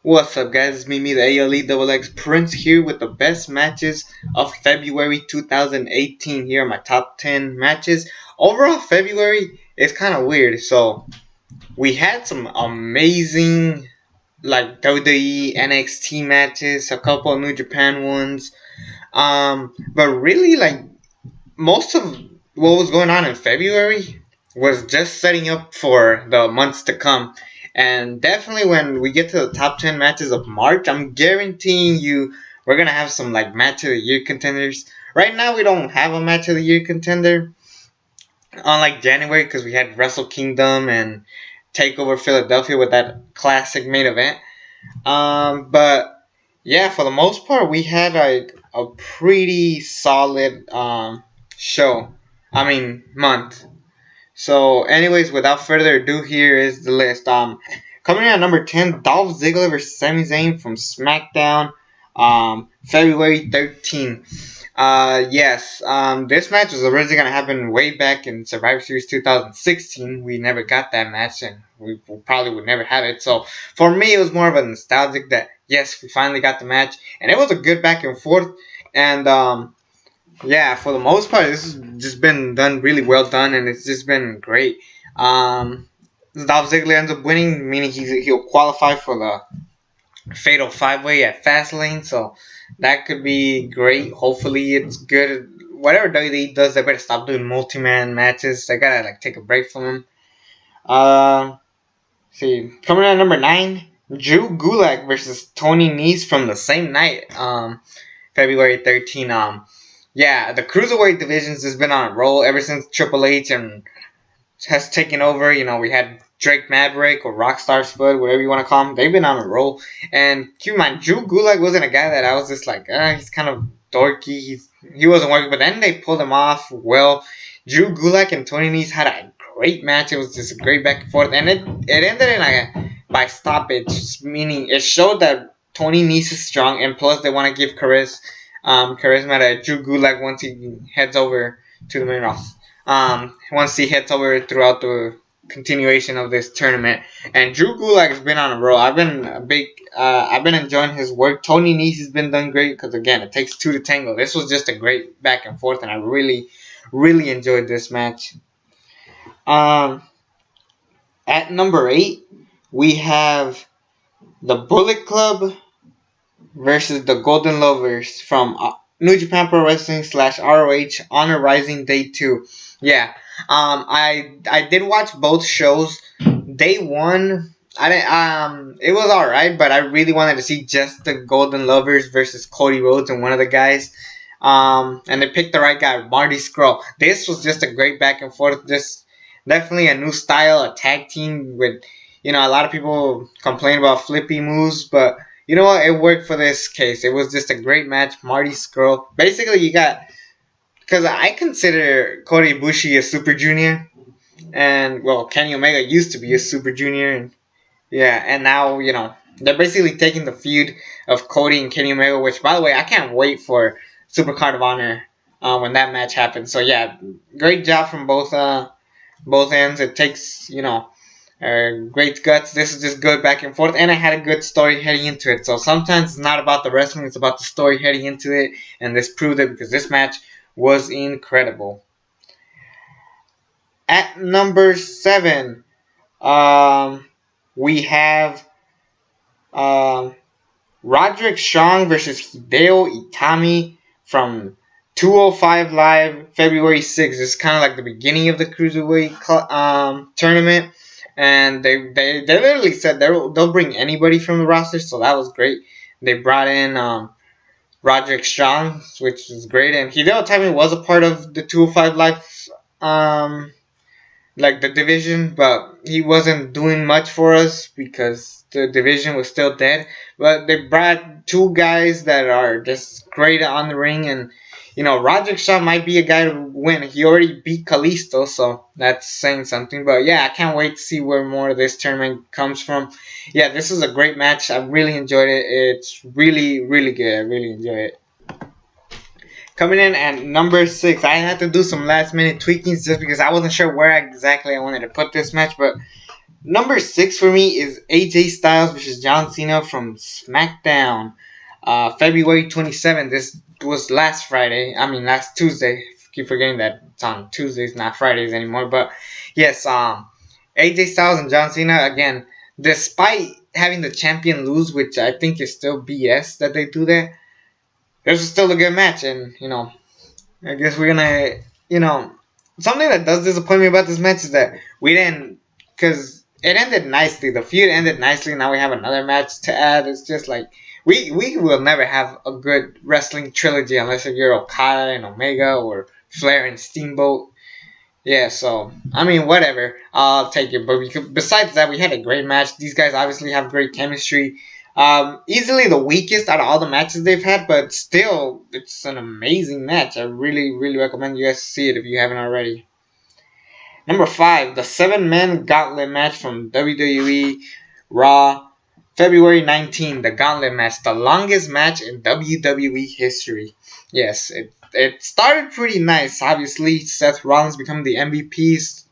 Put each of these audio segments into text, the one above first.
What's up, guys? It's me, the ALE Prince here with the best matches of February 2018. Here are my top 10 matches. Overall, February is kind of weird. So, we had some amazing like WWE NXT matches, a couple of New Japan ones. But really, like, most of what was going on in February was just setting up for the months to come. And definitely when we get to the top 10 matches of March, I'm guaranteeing you we're going to have some like match of the year contenders. Right now we don't have a match of the year contender. Unlike January, because we had Wrestle Kingdom and TakeOver Philadelphia with that classic main event. But yeah, for the most part, we had a pretty solid month. So, anyways, without further ado, here is the list. Coming in at number 10, Dolph Ziggler vs. Sami Zayn from SmackDown, February 13. This match was originally going to happen way back in Survivor Series 2016. We never got that match, and we probably would never have it. So, for me, it was more of a nostalgic that, yes, we finally got the match. And it was a good back and forth. And, yeah, for the most part, this has just been done really well done, and it's just been great. Dolph Ziggler ends up winning, meaning he'll qualify for the Fatal 5-Way at Fastlane, so that could be great. Hopefully it's good. Whatever WWE does, they better stop doing multi-man matches. They gotta take a break from them. Coming in at number 9, Drew Gulak versus Tony Nese from the same night, February 13. Yeah, the Cruiserweight divisions has been on a roll ever since Triple H has taken over. You know, we had Drake Maverick or Rockstar Spud, whatever you want to call him. They've been on a roll. And keep in mind, Drew Gulak wasn't a guy that I was just like, he's kind of dorky. He wasn't working. But then they pulled him off well. Drew Gulak and Tony Nese had a great match. It was just a great back and forth. And it ended in by stoppage, meaning it showed that Tony Nese is strong. And plus, they want to give charisma to Drew Gulak once he heads over to the main roster. Once he heads over throughout the continuation of this tournament, and Drew Gulak has been on a roll. I've been enjoying his work. Tony Nese has been done great because again, it takes two to tango. This was just a great back and forth, and I really, really enjoyed this match. At number 8, we have the Bullet Club versus the Golden Lovers from New Japan Pro Wrestling / ROH Honor Rising Day 2. Yeah, I did watch both shows. Day 1, it was alright, but I really wanted to see just the Golden Lovers versus Cody Rhodes and one of the guys. And they picked the right guy, Marty Scurll. This was just a great back and forth. Just definitely a new style, a tag team with, a lot of people complain about flippy moves, but you know what? It worked for this case. It was just a great match. Marty Scurll. Basically, because I consider Kota Ibushi a Super Junior. And, well, Kenny Omega used to be a Super Junior. And now, they're basically taking the feud of Cody and Kenny Omega, which, by the way, I can't wait for Super Card of Honor when that match happens. So, yeah, great job from both ends. It takes, great guts. This is just good back and forth, and I had a good story heading into it. So sometimes it's not about the wrestling, it's about the story heading into it, and this proved it because this match was incredible. At number 7, we have Roderick Strong versus Hideo Itami from 205 Live, February 6th. It's kind of like the beginning of the Cruiserweight tournament. And they literally said they'll bring anybody from the roster, so that was great. They brought in Roderick Strong, which was great, and Hideo Itami was a part of the 205 Live, the division, but he wasn't doing much for us because the division was still dead. But they brought two guys that are just great on the ring, and Roderick Strong might be a guy to win. He already beat Kalisto, so that's saying something. But yeah, I can't wait to see where more of this tournament comes from. Yeah, this is a great match. I really enjoyed it. It's really, really good. I really enjoy it. Coming in at number 6, I had to do some last minute tweakings just because I wasn't sure where exactly I wanted to put this match. But Number 6 for me is AJ Styles versus John Cena from SmackDown. February 27th. This was last Friday. I mean, last Tuesday. Keep forgetting that it's on Tuesdays, not Fridays anymore. But yes, AJ Styles and John Cena again. Despite having the champion lose, which I think is still BS that they do that, this was still a good match. And I guess we're gonna, something that does disappoint me about this match is that we didn't, because it ended nicely. The feud ended nicely. Now we have another match to add. It's just like we will never have a good wrestling trilogy unless you're Okada and Omega or Flair and Steamboat. Yeah, so I mean, whatever. I'll take it. But besides that, we had a great match. These guys obviously have great chemistry. Easily the weakest out of all the matches they've had, but still, it's an amazing match. I really, really recommend you guys see it if you haven't already. Number 5, the 7-man Gauntlet match from WWE Raw, February 19, the Gauntlet match, the longest match in WWE history. Yes, it started pretty nice. Obviously, Seth Rollins becoming the MVP,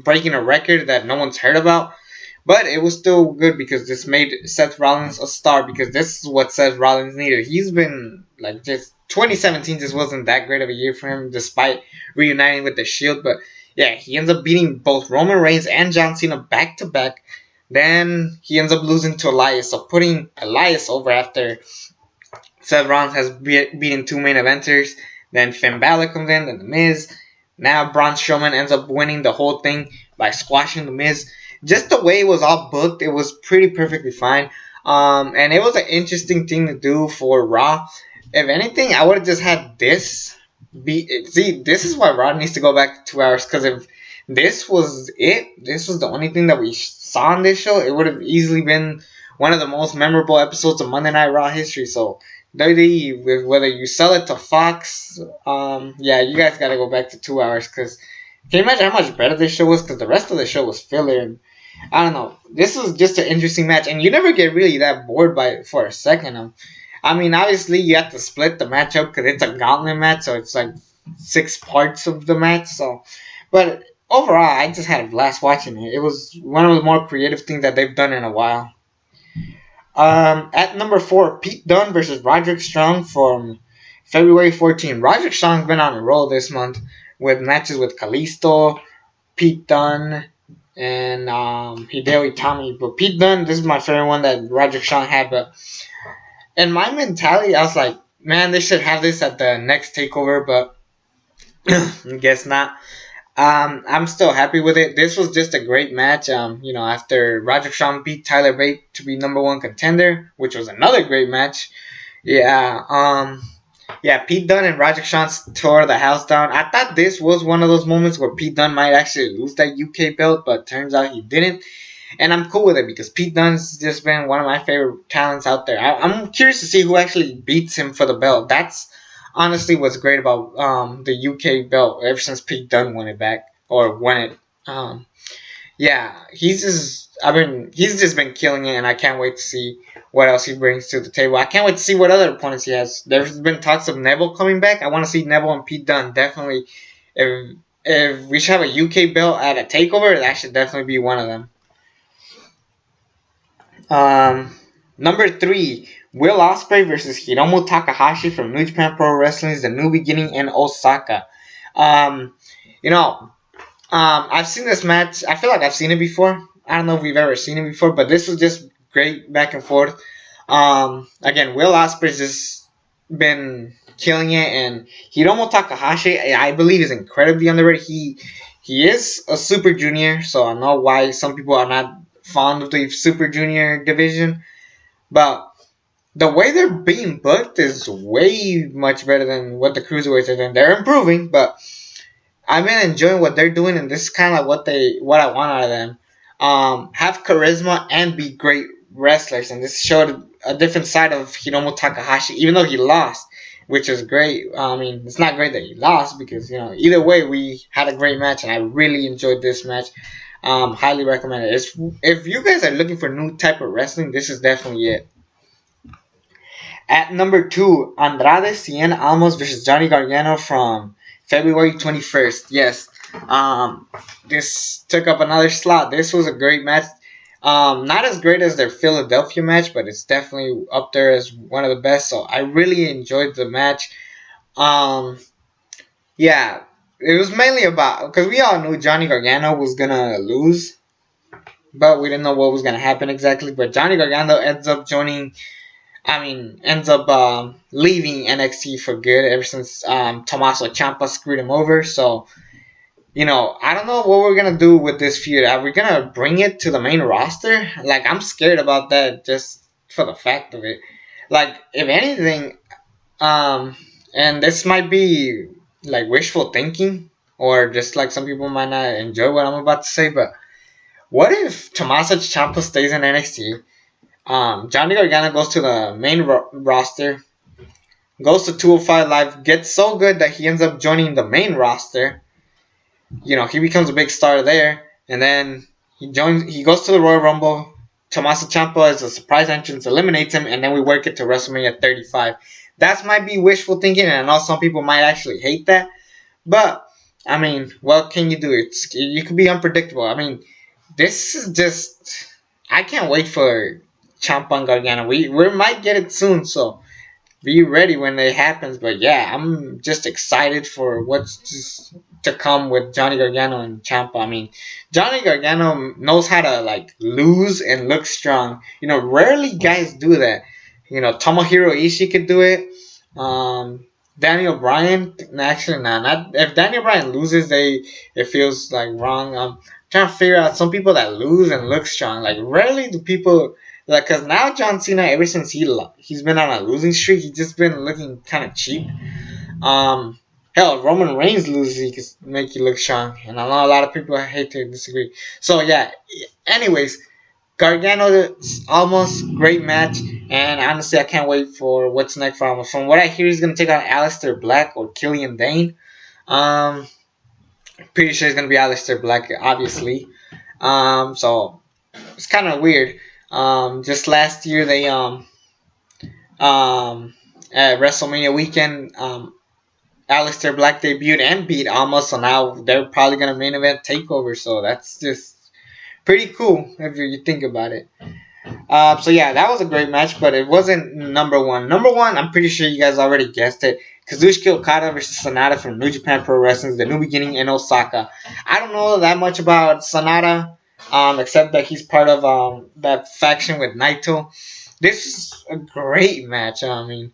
breaking a record that no one's heard about. But it was still good because this made Seth Rollins a star, because this is what Seth Rollins needed. He's been, just 2017 just wasn't that great of a year for him despite reuniting with the Shield. But yeah, he ends up beating both Roman Reigns and John Cena back to back. Then he ends up losing to Elias, so putting Elias over after Seth Rollins has beaten 2 main eventers. Then Finn Balor comes in, then The Miz. Now Braun Strowman ends up winning the whole thing by squashing The Miz. Just the way it was all booked, it was pretty perfectly fine. And it was an interesting thing to do for Raw. If anything, I would have just had this be. See, this is why Raw needs to go back to 2 hours. Because if this was it, this was the only thing that we saw on this show, it would have easily been one of the most memorable episodes of Monday Night Raw history. So WWE, whether you sell it to Fox, yeah, you guys got to go back to 2 hours. Because can you imagine how much better this show was? Because the rest of the show was filler. And I don't know. This was just an interesting match, and you never get really that bored by it for a second. I mean, obviously you have to split the match up because it's a gauntlet match, so it's like 6 parts of the match. So, but overall, I just had a blast watching it. It was one of the more creative things that they've done in a while. At number 4, Pete Dunne versus Roderick Strong from February 14. Roderick Strong's been on a roll this month with matches with Kalisto, Pete Dunne, and Hideo Itami. But Pete Dunne, this is my favorite one that Roderick Strong had. But in my mentality, I was like, man, they should have this at the next takeover, but I guess not. I'm still happy with it. This was just a great match. After Roderick Strong beat Tyler Bate to be number 1 contender, which was another great match. Yeah. Pete Dunne and Roderick Strong tore the house down. I thought this was one of those moments where Pete Dunne might actually lose that UK belt, but turns out he didn't. And I'm cool with it because Pete Dunne's just been one of my favorite talents out there. I'm curious to see who actually beats him for the belt. That's honestly what's great about the UK belt ever since Pete Dunne won it back, or won it. He's just been killing it, and I can't wait to see what else he brings to the table. I can't wait to see what other opponents he has. There's been talks of Neville coming back. I want to see Neville and Pete Dunne. Definitely, if we should have a UK belt at a takeover, that should definitely be one of them. Number 3, Will Ospreay versus Hiromu Takahashi from New Japan Pro Wrestling's The New Beginning in Osaka. I've seen this match. I feel like I've seen it before. I don't know if we've ever seen it before, but this was just great back and forth. Again, Will Ospreay's just been killing it, and Hiromu Takahashi, I believe, is incredibly underrated. He is a Super Junior, so I know why some people are not fond of the Super Junior division, but the way they're being booked is way much better than what the Cruiserweights are doing. They're improving, but I've been enjoying what they're doing, and this is kind of what I want out of them. Have charisma and be great wrestlers, and this showed a different side of Hiromu Takahashi, even though he lost, which is great. I mean, it's not great that he lost because, either way, we had a great match, and I really enjoyed this match. Highly recommend it. If you guys are looking for a new type of wrestling, this is definitely it. At number 2, Andrade, Cien, Almas versus Johnny Gargano from February 21st. Yes, This took up another slot. This was a great match. Not as great as their Philadelphia match, but it's definitely up there as one of the best. So I really enjoyed the match. Um, yeah, it was mainly about because we all knew Johnny Gargano was gonna lose, but we didn't know what was gonna happen exactly. But Johnny Gargano ends up leaving NXT for good ever since Tommaso Ciampa screwed him over. So I don't know what we're gonna do with this feud. Are we gonna bring it to the main roster? Like, I'm scared about that just for the fact of it. Like, if anything, and this might be like wishful thinking, or just like some people might not enjoy what I'm about to say, but what if Tommaso Ciampa stays in NXT? Johnny Gargano goes to the main roster, goes to 205 Live, gets so good that he ends up joining the main roster. He becomes a big star there, and then he goes to the Royal Rumble. Tommaso Ciampa is a surprise entrance, eliminates him, and then we work it to WrestleMania 35. That might be wishful thinking, and I know some people might actually hate that, but what can you do? You could be unpredictable. This is just, I can't wait for Ciampa and Gargano. We might get it soon, so be ready when it happens. But yeah, I'm just excited for what's to come with Johnny Gargano and Ciampa. Johnny Gargano knows how to lose and look strong. Rarely guys do that. Tomohiro Ishii could do it. Daniel Bryan, actually, not if Daniel Bryan loses, it feels wrong. I'm trying to figure out some people that lose and look strong. Rarely do people. Cause now John Cena, ever since he's been on a losing streak, he's just been looking kind of cheap. Hell, if Roman Reigns loses, he can make you look strong, and I know a lot of people hate to disagree. So yeah, anyways, Gargano, Almas, great match, and honestly, I can't wait for what's next for Almas. From what I hear, he's gonna take on Aleister Black or Killian Dane. Pretty sure it's gonna be Aleister Black, obviously. So it's kind of weird. Just last year they at WrestleMania weekend, Aleister Black debuted and beat Almas, so now they're probably gonna main event Takeover. So that's just pretty cool if you think about it. So yeah, that was a great match, but it wasn't number one. Number one, I'm pretty sure you guys already guessed it. Kazuchika Okada versus SANADA from New Japan Pro Wrestling, The New Beginning in Osaka. I don't know that much about SANADA. Except that he's part of that faction with Naito. This is a great match. Now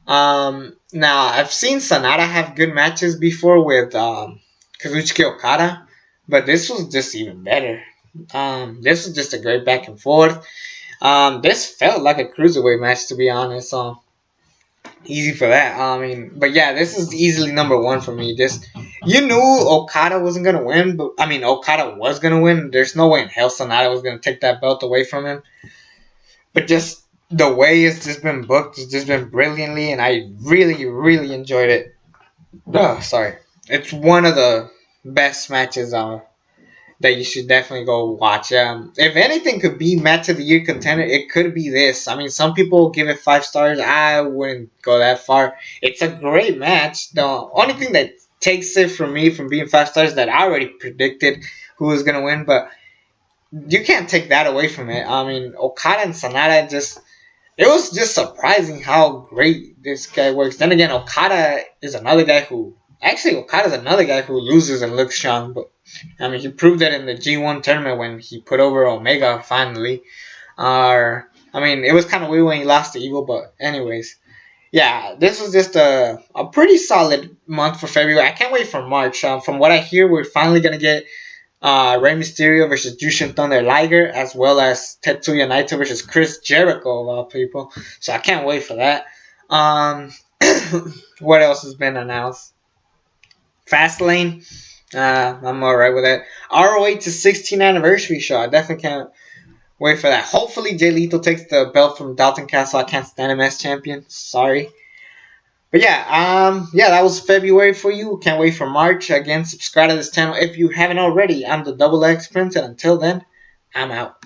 I've seen SANADA have good matches before with Kazuchika Okada, but this was just even better. This was just a great back and forth. This felt like a cruiserweight match, to be honest. Easy for that. But yeah, this is easily number one for me. You knew Okada wasn't gonna win, but Okada was gonna win. There's no way in hell SANADA was gonna take that belt away from him. But just the way it's just been booked, it's just been brilliantly, and I really, really enjoyed it. Sorry, it's one of the best matches that you should definitely go watch. If anything could be match of the year contender, it could be this. Some people give it 5 stars. I wouldn't go that far. It's a great match. The only thing that takes it from me from being 5 stars is that I already predicted who was gonna win, but you can't take that away from it. Okada and SANADA it was just surprising how great this guy works. Then again, Okada's another guy who loses and looks strong, but he proved that in the G1 tournament when he put over Omega finally. It was kind of weird when he lost to Evil, but anyways. Yeah, this was just a pretty solid month for February. I can't wait for March. From what I hear, we're finally going to get Rey Mysterio versus Jushin Thunder Liger, as well as Tetsuya Naito versus Chris Jericho, of all people. So I can't wait for that. What else has been announced? Fastlane. I'm alright with that. ROH to 16th anniversary show. I definitely can't wait for that. Hopefully Jay Lethal takes the belt from Dalton Castle. I can't stand him as champion. Sorry. But yeah, that was February for you. Can't wait for March. Again, subscribe to this channel if you haven't already. I'm the Double X Prince, and until then, I'm out.